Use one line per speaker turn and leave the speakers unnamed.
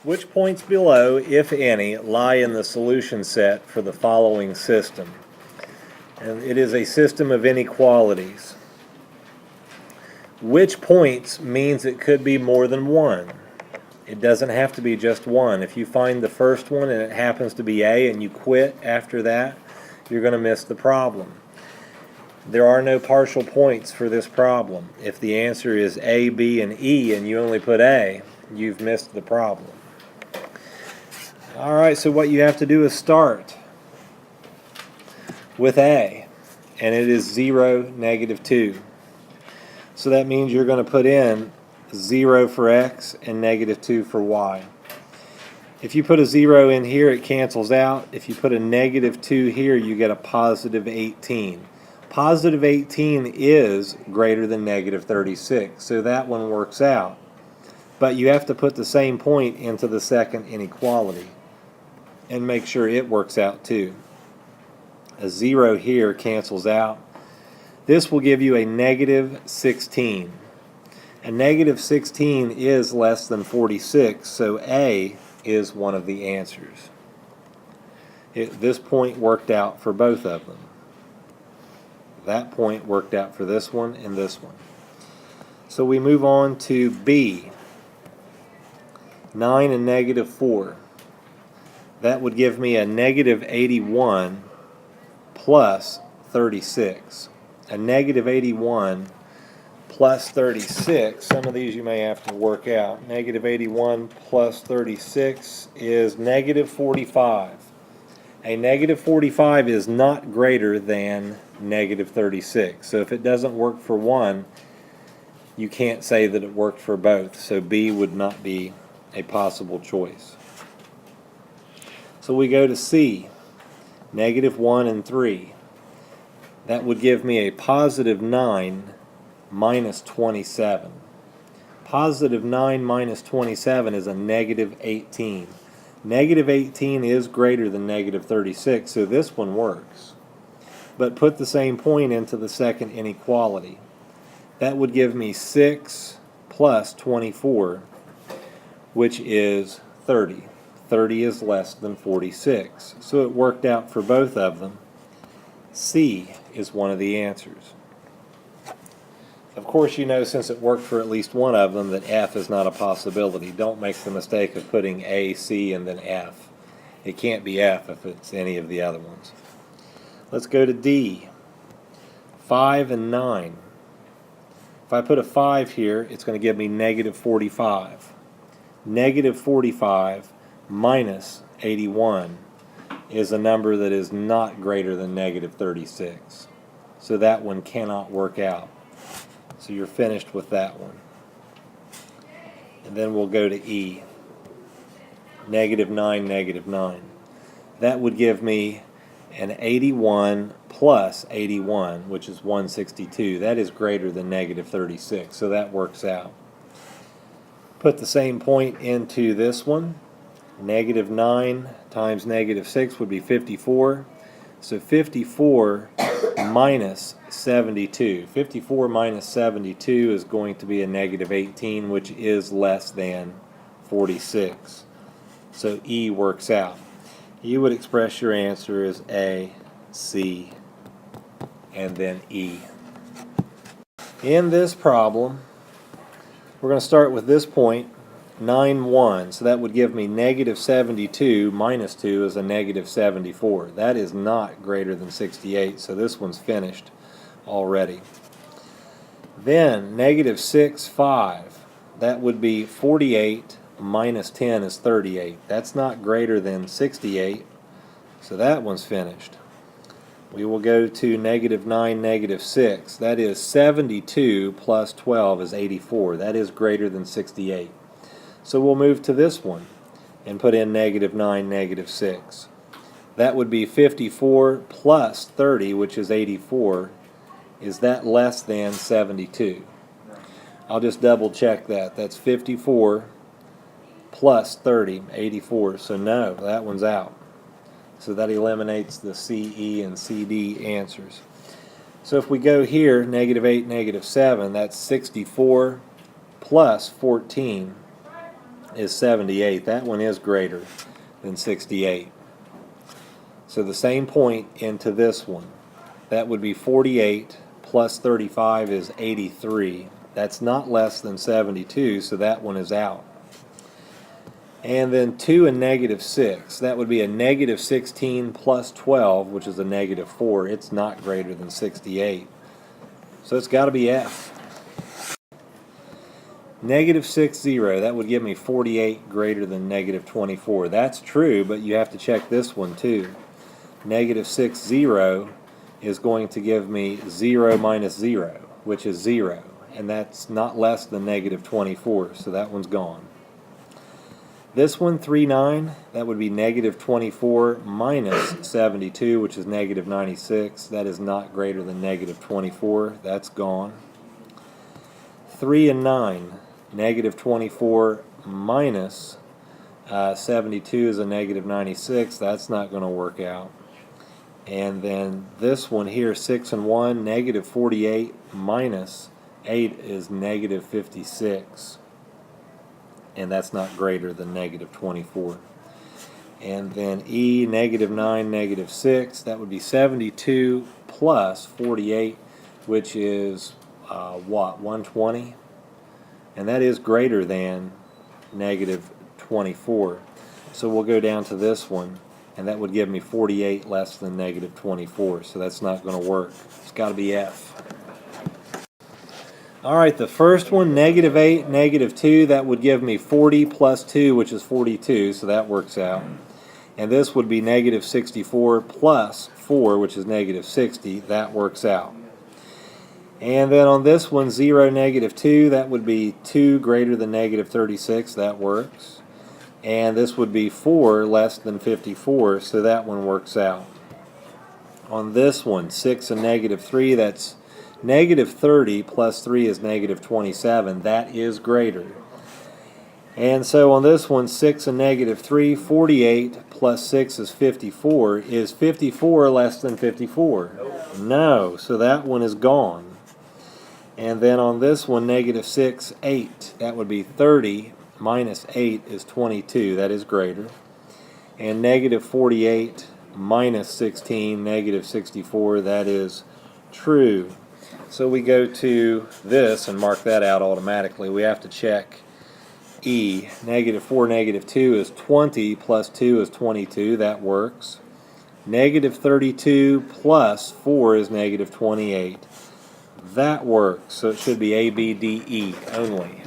Which points below, if any, lie in the solution set for the following system? And it is a system of inequalities. Which points means it could be more than one. It doesn't have to be just one. If you find the first one and it happens to be A and you quit after that, you're going to miss the problem. There are no partial points for this problem. If the answer is A, B, and E and you only put A, you've missed the problem. Alright, so what you have to do is start with A, and it is 0, negative 2. So that means you're going to put in 0 for x and negative 2 for y. If you put a 0 in here, it cancels out. If you put a negative 2 here, you get a positive 18. Positive 18 is greater than negative 36, so that one works out. But you have to put the same point into the second inequality and make sure it works out too. A 0 here cancels out. This will give you a negative 16. A negative 16 is less than 46, so A is one of the answers. This point worked out for both of them. That point worked out for this one and this one. So we move on to B. 9 and negative 4. That would give me a negative 81 plus 36. A negative 81 plus 36, some of these you may have to work out. Negative 81 plus 36 is negative 45. A negative 45 is not greater than negative 36. So if it doesn't work for one, you can't say that it worked for both. So B would not be a possible choice. So we go to C, negative 1 and 3. That would give me a positive 9 minus 27. Positive 9 minus 27 is a negative 18. Negative 18 is greater than negative 36, so this one works. But put the same point into the second inequality. That would give me 6 plus 24, which is 30. 30 is less than 46, so it worked out for both of them. C is one of the answers. Of course, you know, since it worked for at least one of them, that F is not a possibility. Don't make the mistake of putting A, C, and then F. It can't be F if it's any of the other ones. Let's go to D. 5 and 9. If I put a 5 here, it's going to give me negative 45. Negative 45 minus 81 is a number that is not greater than negative 36. So that one cannot work out. So you're finished with that one. And then we'll go to E. Negative 9, negative 9. That would give me an 81 plus 81, which is 162. That is greater than negative 36, so that works out. Put the same point into this one. Negative 9 times negative 6 would be 54. So 54 minus 72. 54 minus 72 is going to be a negative 18, which is less than 46. So E works out. You would express your answer as A, C, and then E. In this problem, we're going to start with this point, 9, 1. So that would give me negative 72 minus 2 is a negative 74. That is not greater than 68, so this one's finished already. Then negative 6, 5. That would be 48 minus 10 is 38. That's not greater than 68, so that one's finished. We will go to negative 9, negative 6. That is 72 plus 12 is 84. That is greater than 68. So we'll move to this one and put in negative 9, negative 6. That would be 54 plus 30, which is 84. Is that less than 72? I'll just double check that. That's 54 plus 30, 84. So no, that one's out. So that eliminates the C, E, and CD answers. So if we go here, negative 8, negative 7, that's 64 plus 14, is 78. That one is greater than 68. So the same point into this one. That would be 48 plus 35 is 83. That's not less than 72, so that one is out. And then 2 and negative 6. That would be a negative 16 plus 12, which is a negative 4. It's not greater than 68. So it's got to be F. Negative 6, 0. That would give me 48 greater than negative 24. That's true, but you have to check this one too. Negative 6, 0 is going to give me 0 minus 0, which is 0. And that's not less than negative 24, so that one's gone. This one, 3, 9, that would be negative 24 minus 72, which is negative 96. That is not greater than negative 24. That's gone. 3 and 9, negative 24 minus 72 is a negative 96. That's not going to work out. And then this one here, 6 and 1, negative 48 minus 8 is negative 56. And that's not greater than negative 24. And then E, negative 9, negative 6, that would be 72 plus 48, which is what, 120? And that is greater than negative 24. So we'll go down to this one, and that would give me 48 less than negative 24. So that's not going to work. It's got to be F. All right, the first one, negative 8, negative 2, that would give me 40 plus 2, which is 42, so that works out. And this would be negative 64 plus 4, which is negative 60. That works out. And then on this one, 0, negative 2, that would be 2 greater than negative 36. That works. And this would be 4 less than 54, so that one works out. On this one, 6 and negative 3, that's negative 30 plus 3 is negative 27. That is greater. And so on this one, 6 and negative 3, 48 plus 6 is 54. Is 54 less than 54? No. So that one is gone. And then on this one, negative 6, 8. That would be 30 minus 8 is 22. That is greater. And negative 48 minus 16, negative 64. That is true. So we go to this and mark that out automatically. We have to check E. Negative 4, negative 2 is 20 plus 2 is 22. That works. Negative 32 plus 4 is negative 28. That works. So it should be A, B, D, E only.